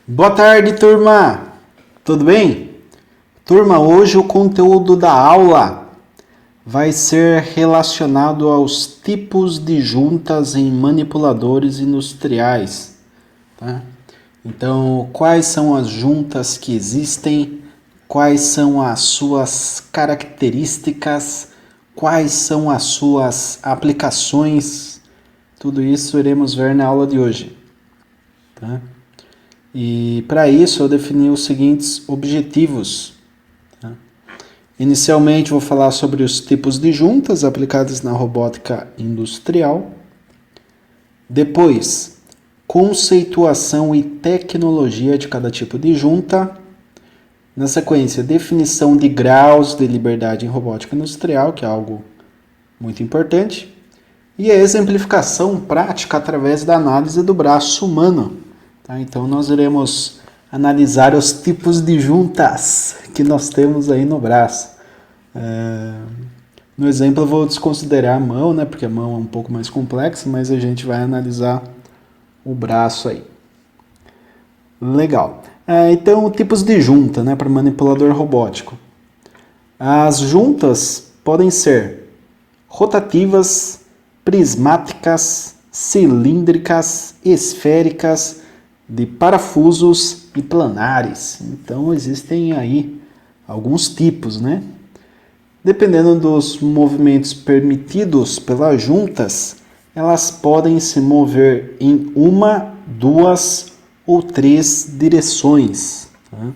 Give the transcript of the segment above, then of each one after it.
Boa tarde, turma! Tudo bem? Turma, hoje o conteúdo da aula vai ser relacionado aos tipos de juntas em manipuladores industriais. Tá? Então, quais são as juntas que existem, quais são as suas características, quais são as suas aplicações, tudo isso iremos ver na aula de hoje. Tá? E para isso eu defini os seguintes objetivos. Tá? Inicialmente vou falar sobre os tipos de juntas aplicadas na robótica industrial. Depois, conceituação e tecnologia de cada tipo de junta. Na sequência, definição de graus de liberdade em robótica industrial, que é algo muito importante. E a exemplificação prática através da análise do braço humano. Tá? Então, nós iremos analisar os tipos de juntas que nós temos aí no braço. No exemplo, eu vou desconsiderar a mão, né? Porque a mão é um pouco mais complexa, mas a gente vai analisar o braço aí. Legal. Então, tipos de junta, né, para manipulador robótico. As juntas podem ser rotativas, prismáticas, cilíndricas, esféricas, de parafusos e planares. Então, existem aí alguns tipos, né? Dependendo dos movimentos permitidos pelas juntas, elas podem se mover em uma, duas ou três direções. Tá?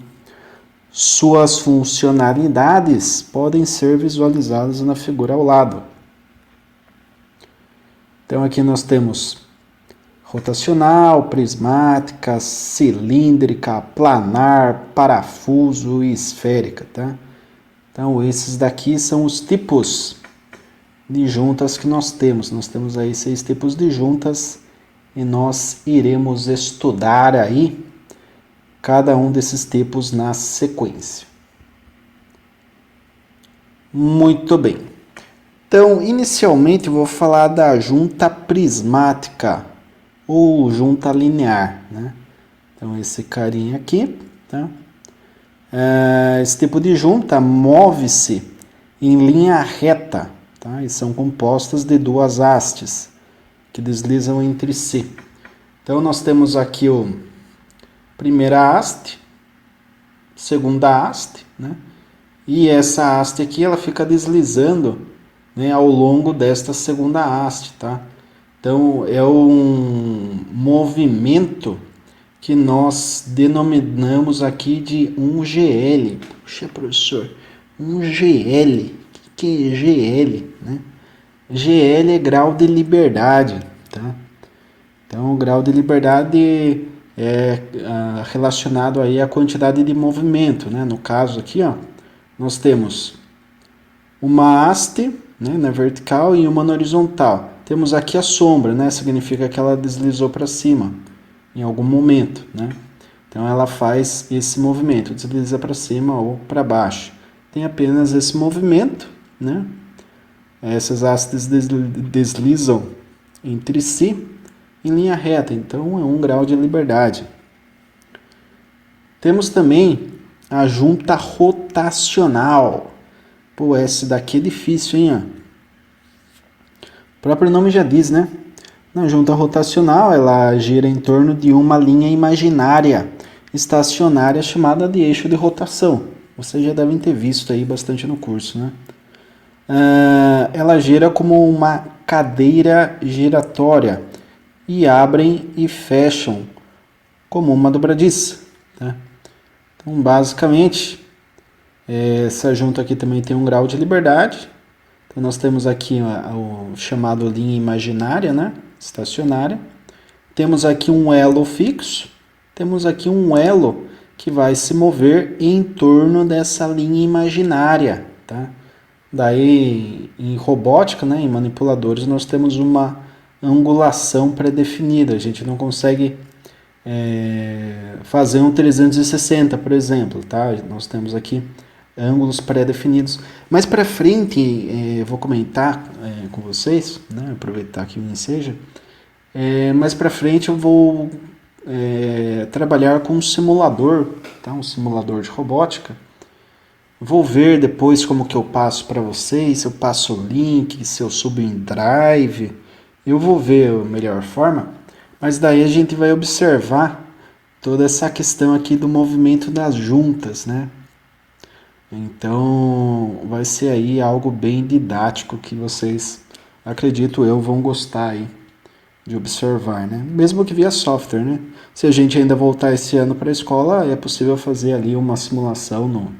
Suas funcionalidades podem ser visualizadas na figura ao lado. Então aqui nós temos rotacional, prismática, cilíndrica, planar, parafuso e esférica. Tá? Então esses daqui são os tipos de juntas que nós temos. Nós temos aí 6 tipos de juntas e nós iremos estudar aí cada um desses tipos na sequência. Muito bem. Então, inicialmente vou falar da junta prismática ou junta linear, né? Então, esse carinha aqui, tá? Esse tipo de junta move-se em linha reta, tá? E são compostas de duas hastes que deslizam entre si. Então, nós temos aqui o primeira haste, segunda haste, né? E essa haste aqui, ela fica deslizando, né, ao longo desta segunda haste, tá? Então, é um movimento que nós denominamos aqui de um GL. Puxa, professor, um GL. O que é GL, né? GL é grau de liberdade, tá? Então, o grau de liberdade é relacionado aí à quantidade de movimento, né? No caso aqui, ó, nós temos uma haste, né, na vertical e uma na horizontal. Temos aqui a sombra, né? Significa que ela deslizou para cima em algum momento, né? Então, ela faz esse movimento, desliza para cima ou para baixo. Tem apenas esse movimento, né? Essas hastes deslizam entre si em linha reta, então é um grau de liberdade. Temos também a junta rotacional. Pô, esse daqui é difícil, hein? O próprio nome já diz, né? Na junta rotacional, ela gira em torno de uma linha imaginária estacionária chamada de eixo de rotação. Vocês já devem ter visto aí bastante no curso, né? Ela gira como uma cadeira giratória e abrem e fecham como uma dobradiça. Tá? Então, basicamente, essa junta aqui também tem um grau de liberdade. Então, nós temos aqui o chamado linha imaginária, né? Estacionária. Temos aqui um elo fixo. Temos aqui um elo que vai se mover em torno dessa linha imaginária. Tá? Daí, em robótica, né, em manipuladores, nós temos uma angulação pré-definida. A gente não consegue fazer um 360, por exemplo. Tá? Nós temos aqui ângulos pré-definidos. Mais para frente, eu vou comentar com vocês, né, aproveitar que o enseja. Mais para frente eu vou trabalhar com um simulador, tá? Um simulador de robótica. Vou ver depois como que eu passo para vocês, se eu passo o link, se eu subo em Drive. Eu vou ver a melhor forma, mas daí a gente vai observar toda essa questão aqui do movimento das juntas, né? Então vai ser aí algo bem didático que vocês, acredito eu, vão gostar aí de observar, né? Mesmo que via software, né? Se a gente ainda voltar esse ano para a escola, é possível fazer ali uma simulação no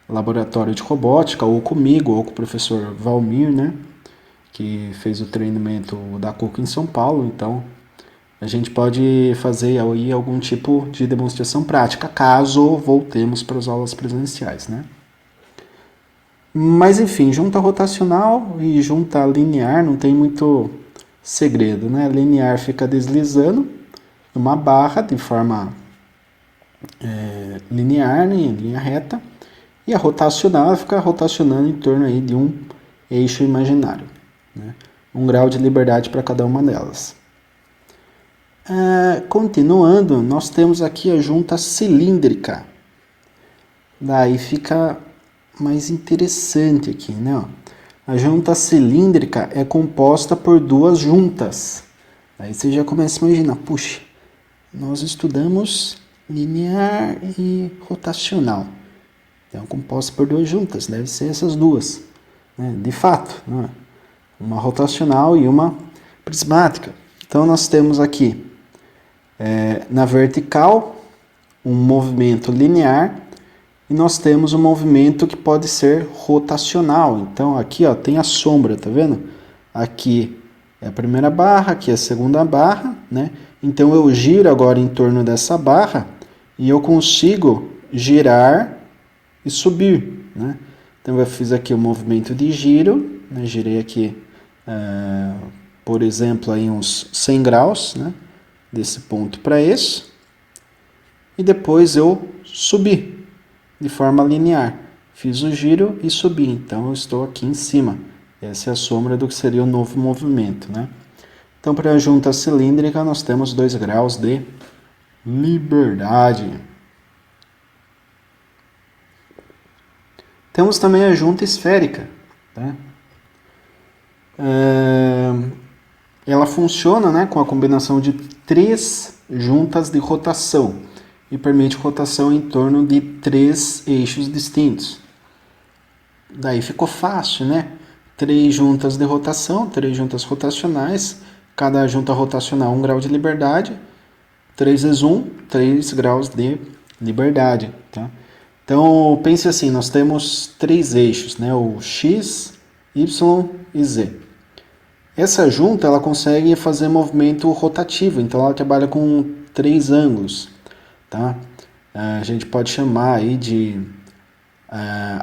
laboratório de robótica, ou comigo, ou com o professor Valmir, né? Que fez o treinamento da Cuca em São Paulo. Então, a gente pode fazer aí algum tipo de demonstração prática, caso voltemos para as aulas presenciais, né? Mas enfim, junta rotacional e junta linear não tem muito segredo, né? Linear fica deslizando uma barra de forma linear, né, em linha reta, e a rotacional fica rotacionando em torno aí de um eixo imaginário, né? 1 grau de liberdade para cada uma delas. Continuando, nós temos aqui a junta cilíndrica. Daí fica mais interessante aqui, né? A junta cilíndrica é composta por duas juntas. Aí você já começa a imaginar, puxa, nós estudamos linear e rotacional. Então, composta por duas juntas, deve ser essas duas, né? De fato, né? Uma rotacional e uma prismática. Então, nós temos aqui, na vertical, um movimento linear, e nós temos um movimento que pode ser rotacional. Então, aqui ó, tem a sombra, tá vendo? Aqui é a primeira barra, aqui é a segunda barra, né? Então, eu giro agora em torno dessa barra e eu consigo girar e subir, né? Então, eu fiz aqui o movimento de giro, né? Girei aqui, por exemplo, aí uns 100 graus, né? Desse ponto para esse. E depois eu subi de forma linear. Fiz o giro e subi, então eu estou aqui em cima. Essa é a sombra do que seria o novo movimento, né? Então, para a junta cilíndrica, nós temos 2 graus de liberdade. Temos também a junta esférica, tá? Ela funciona, né, com a combinação de 3 juntas de rotação e permite rotação em torno de 3 eixos distintos. Daí ficou fácil, né? 3 juntas de rotação, 3 juntas rotacionais, cada junta rotacional 1 grau de liberdade, 3 vezes 1, 3 graus de liberdade, tá? Então, pense assim, nós temos 3 eixos, né? O X, Y e Z. Essa junta, ela consegue fazer movimento rotativo, então ela trabalha com 3 ângulos, tá? A gente pode chamar aí de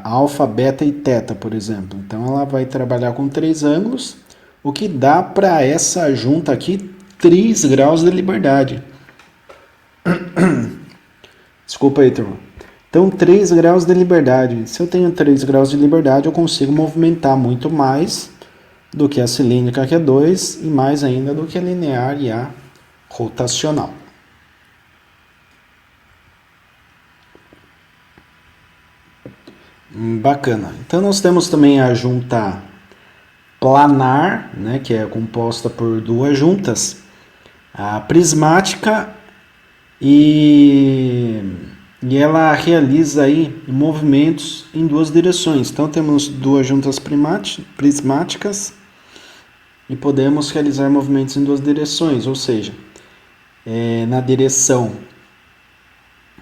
alfa, beta e teta, por exemplo. Então ela vai trabalhar com 3 ângulos, o que dá para essa junta aqui 3 graus de liberdade. Desculpa aí, turma. Então 3 graus de liberdade. Se eu tenho 3 graus de liberdade, eu consigo movimentar muito mais do que a cilíndrica, que é 2, e mais ainda do que a linear e a rotacional. Bacana. Então nós temos também a junta planar, né, que é composta por 2 juntas, a prismática, e ela realiza aí movimentos em 2 direções. Então temos 2 juntas prismáticas e podemos realizar movimentos em 2 direções, ou seja, na direção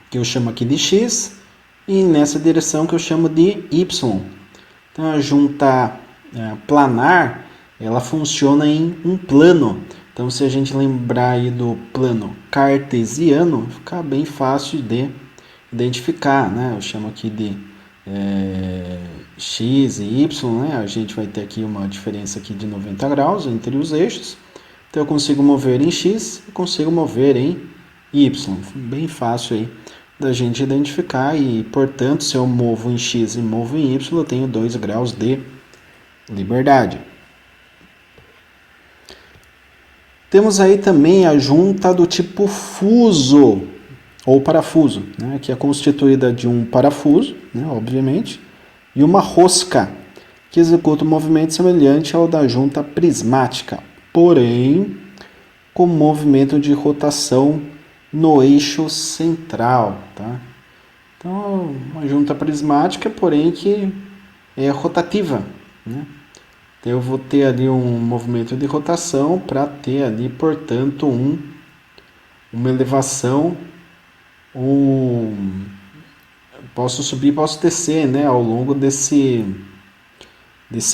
que eu chamo aqui de X, e nessa direção que eu chamo de Y. Então a junta planar, ela funciona em um plano. Então se a gente lembrar aí do plano cartesiano, fica bem fácil de identificar, né? Eu chamo aqui de X e Y, né? A gente vai ter aqui uma diferença aqui de 90 graus entre os eixos. Então eu consigo mover em X e consigo mover em Y. Bem fácil aí da gente identificar, e portanto se eu movo em X e movo em Y, eu tenho 2 graus de liberdade. Temos aí também a junta do tipo fuso, ou parafuso, né, que é constituída de um parafuso, né, obviamente, e uma rosca, que executa um movimento semelhante ao da junta prismática, porém com movimento de rotação no eixo central. Tá? Então, uma junta prismática, porém que é rotativa, né? Então, eu vou ter ali um movimento de rotação para ter ali, portanto, uma elevação, posso subir, posso descer, né, ao longo desse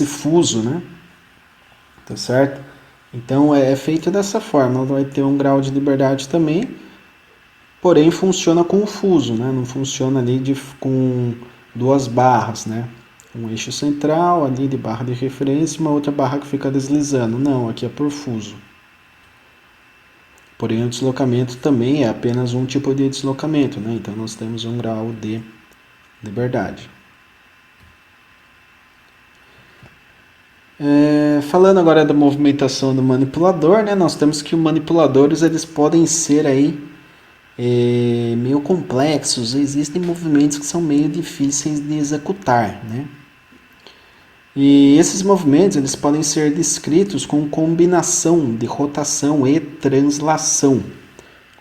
fuso, né? Tá certo? Então é feito dessa forma, ela vai ter um grau de liberdade também, porém funciona com o fuso, né? Não funciona ali com duas barras, né? Um eixo central ali de barra de referência e uma outra barra que fica deslizando. Não, aqui é por fuso. Porém o deslocamento também é apenas um tipo de deslocamento, né? Então nós temos um grau de liberdade. Falando agora da movimentação do manipulador, né, nós temos que os manipuladores eles podem ser aí meio complexos, existem movimentos que são meio difíceis de executar, né? E esses movimentos eles podem ser descritos com combinação de rotação e translação,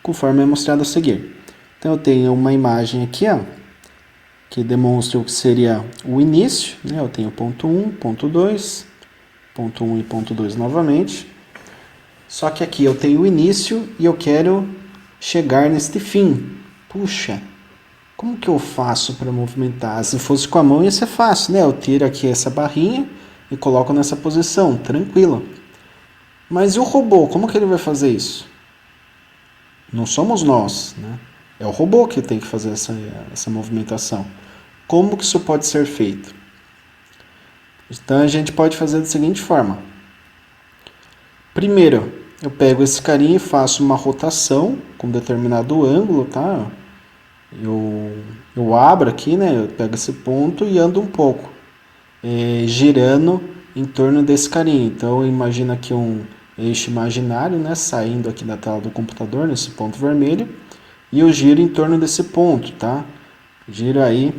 conforme é mostrado a seguir. Então eu tenho uma imagem aqui, ó, que demonstra o que seria o início, né? Eu tenho ponto 1, ponto 2, ponto 1 e ponto 2 novamente. Só que aqui eu tenho o início e eu quero chegar neste fim. Puxa, como que eu faço para movimentar? Se fosse com a mão ia ser fácil, né? Eu tiro aqui essa barrinha e coloco nessa posição, tranquilo. Mas e o robô, como que ele vai fazer isso? Não somos nós, né? É o robô que tem que fazer essa movimentação. Como que isso pode ser feito? Então a gente pode fazer da seguinte forma. Primeiro, eu pego esse carinha e faço uma rotação com determinado ângulo, tá? Eu abro aqui, né? Eu pego esse ponto e ando um pouco, girando em torno desse carinha. Então imagina aqui um eixo imaginário, né? Saindo aqui da tela do computador, nesse ponto vermelho, e eu giro em torno desse ponto, tá? Giro aí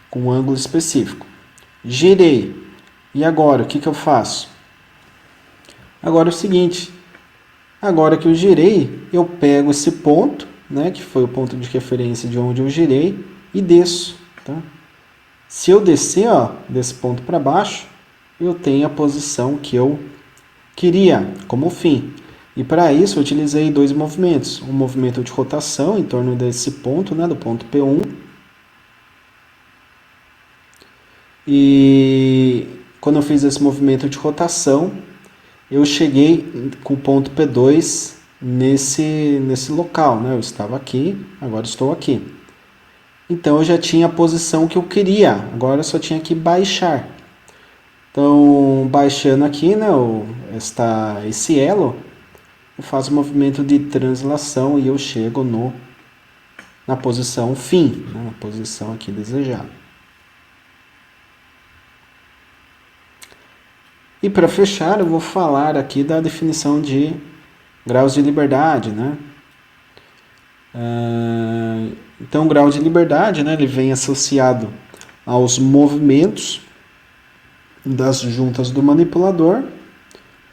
com um ângulo específico. Girei. E agora, o que eu faço? Agora é o seguinte, agora que eu girei, eu pego esse ponto, né, que foi o ponto de referência de onde eu girei, e desço. Tá? Se eu descer, ó, desse ponto para baixo, eu tenho a posição que eu queria como fim. E para isso eu utilizei dois movimentos. Um movimento de rotação em torno desse ponto, né, do ponto P1. E quando eu fiz esse movimento de rotação, eu cheguei com o ponto P2 nesse local, né? Eu estava aqui, agora estou aqui. Então eu já tinha a posição que eu queria, agora eu só tinha que baixar. Então, baixando aqui, né, esse elo, eu faço o movimento de translação e eu chego na posição fim, né, na posição aqui desejada. E para fechar, eu vou falar aqui da definição de graus de liberdade, né? Então, o grau de liberdade, né, ele vem associado aos movimentos das juntas do manipulador,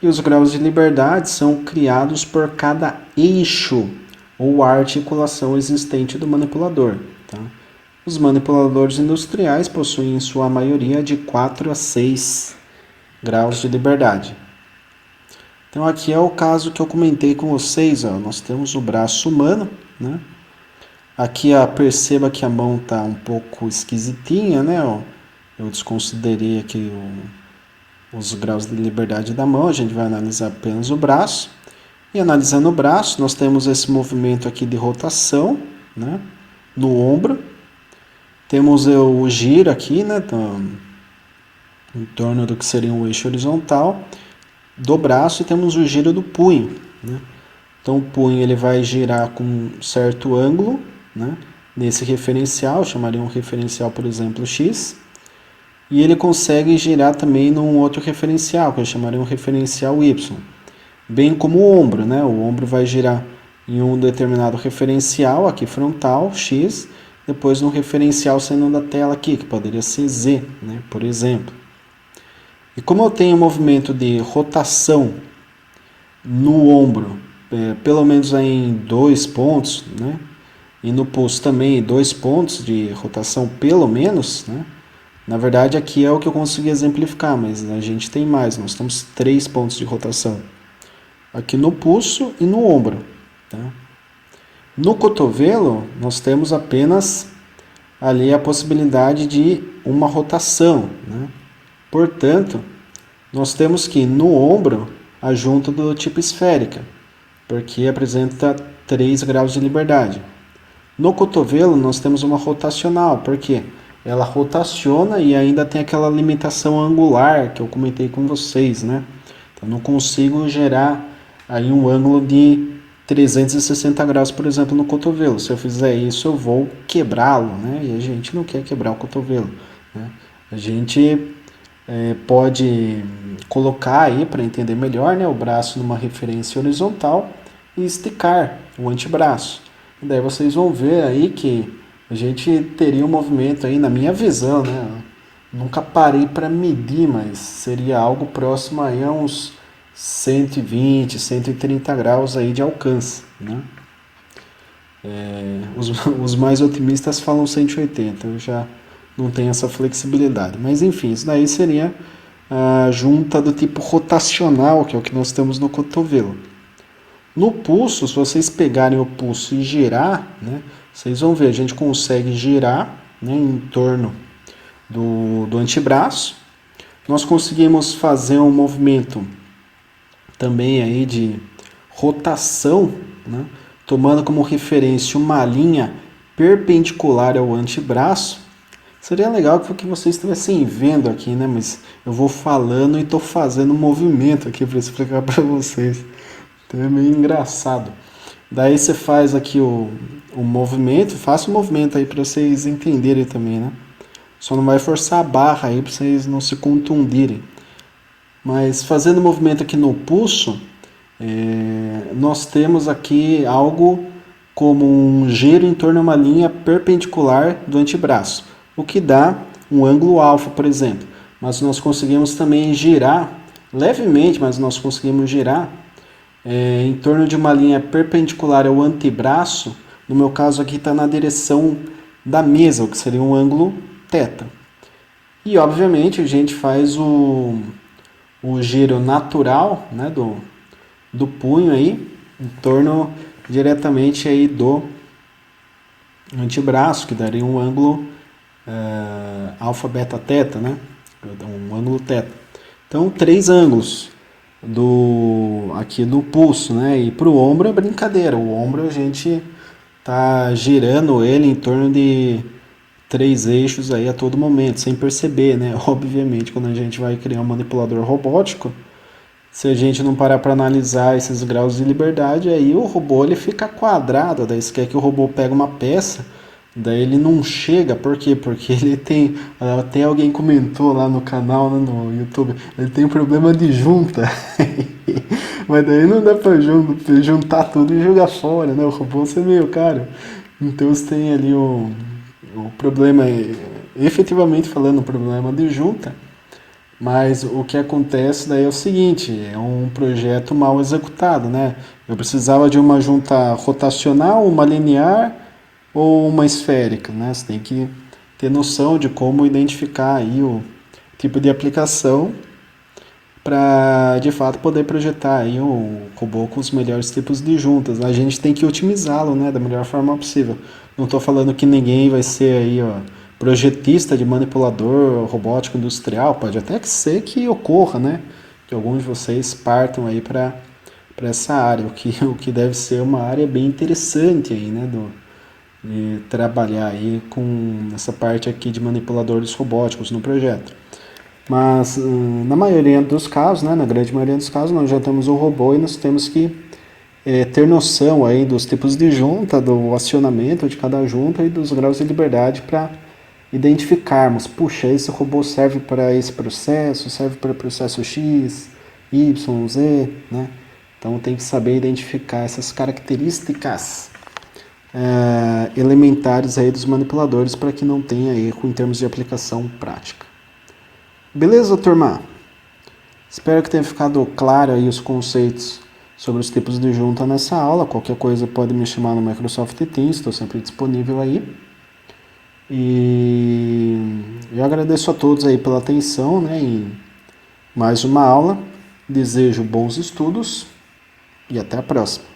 e os graus de liberdade são criados por cada eixo ou articulação existente do manipulador. Tá? Os manipuladores industriais possuem, em sua maioria, de 4 a 6 graus de liberdade. Então aqui é o caso que eu comentei com vocês, ó. Nós temos o braço humano, né? Aqui, ó, perceba que a mão está um pouco esquisitinha, né? Ó. Eu desconsiderei aqui os graus de liberdade da mão, a gente vai analisar apenas o braço. E analisando o braço, nós temos esse movimento aqui de rotação, né? No ombro. Temos o giro aqui, né? Em torno do que seria um eixo horizontal do braço, e temos o giro do punho, né? Então o punho ele vai girar com um certo ângulo, né? Nesse referencial, chamaria um referencial, por exemplo, X, e ele consegue girar também num outro referencial, que eu chamaria um referencial Y. bem como o ombro, né? O ombro vai girar em um determinado referencial aqui frontal, X, depois no referencial saindo da tela aqui, que poderia ser Z, né? Por exemplo. E como eu tenho movimento de rotação no ombro, pelo menos aí em 2 pontos, né? E no pulso também 2 pontos de rotação pelo menos, né? Na verdade aqui é o que eu consegui exemplificar, mas a gente tem mais, nós temos 3 pontos de rotação. Aqui no pulso e no ombro, tá? No cotovelo, nós temos apenas ali a possibilidade de uma rotação, né? Portanto, nós temos que no ombro a junta do tipo esférica, porque apresenta 3 graus de liberdade. No cotovelo, nós temos uma rotacional, porque ela rotaciona e ainda tem aquela limitação angular que eu comentei com vocês, né? Então, não consigo gerar aí um ângulo de 360 graus, por exemplo, no cotovelo. Se eu fizer isso, eu vou quebrá-lo, né? E a gente não quer quebrar o cotovelo, né? A gente pode colocar aí, para entender melhor, né, o braço numa referência horizontal e esticar o antebraço. E daí vocês vão ver aí que a gente teria um movimento aí, na minha visão, né? Nunca parei para medir, mas seria algo próximo aí a uns 120, 130 graus aí de alcance, né? Os mais otimistas falam 180, eu já não tenho essa flexibilidade. Mas enfim, isso daí seria a junta do tipo rotacional, que é o que nós temos no cotovelo. No pulso, se vocês pegarem o pulso e girar, né, vocês vão ver, a gente consegue girar, né, em torno do antebraço. Nós conseguimos fazer um movimento também aí de rotação, né, tomando como referência uma linha perpendicular ao antebraço. Seria legal que vocês estivessem vendo aqui, né? Mas eu vou falando e estou fazendo um movimento aqui para explicar para vocês. Então é meio engraçado. Daí você faz aqui o movimento, faça o movimento aí para vocês entenderem também, né? Só não vai forçar a barra aí para vocês não se contundirem. Mas fazendo o movimento aqui no pulso, nós temos aqui algo como um giro em torno de uma linha perpendicular do antebraço, o que dá um ângulo alfa, por exemplo. Mas nós conseguimos também girar, levemente, mas nós conseguimos girar em torno de uma linha perpendicular ao antebraço. No meu caso aqui está na direção da mesa, o que seria um ângulo θ. E obviamente a gente faz o giro natural, né, do punho aí, em torno diretamente aí do antebraço, que daria um ângulo alfa, beta, θ, né? Um ângulo θ. Então, 3 ângulos aqui do pulso, né? E para o ombro é brincadeira. O ombro a gente tá girando ele em torno de 3 eixos aí a todo momento, sem perceber, né? Obviamente, quando a gente vai criar um manipulador robótico, se a gente não parar para analisar esses graus de liberdade, aí o robô ele fica quadrado. Daí você quer que o robô pegue uma peça, daí ele não chega. Por quê? Porque ele tem... Até alguém comentou lá no canal, né, no YouTube, ele tem um problema de junta. Mas daí não dá para juntar tudo e jogar fora, né? O robô você é meio caro. Então você tem ali o problema, efetivamente falando, o problema de junta. Mas o que acontece daí é o seguinte, é um projeto mal executado, né? Eu precisava de uma junta rotacional, uma linear ou uma esférica, né? Você tem que ter noção de como identificar aí o tipo de aplicação para, de fato, poder projetar aí o robô com os melhores tipos de juntas. A gente tem que otimizá-lo, né, da melhor forma possível. Não estou falando que ninguém vai ser aí, projetista de manipulador robótico industrial. Pode até ser que ocorra, né, que alguns de vocês partam aí para essa área, o que deve ser uma área bem interessante aí, né, de trabalhar aí com essa parte aqui de manipuladores robóticos no projeto. Mas na maioria dos casos, né, na grande maioria dos casos, nós já temos o robô e nós temos que ter noção aí dos tipos de junta, do acionamento de cada junta e dos graus de liberdade para identificarmos, puxa, esse robô serve para esse processo, serve para processo X, Y, Z, né? Então tem que saber identificar essas características elementares aí dos manipuladores para que não tenha erro em termos de aplicação prática. Beleza, turma? Espero que tenha ficado claro aí os conceitos sobre os tipos de junta nessa aula. Qualquer coisa pode me chamar no Microsoft Teams, estou sempre disponível aí. E eu agradeço a todos aí pela atenção, né, em mais uma aula. Desejo bons estudos e até a próxima.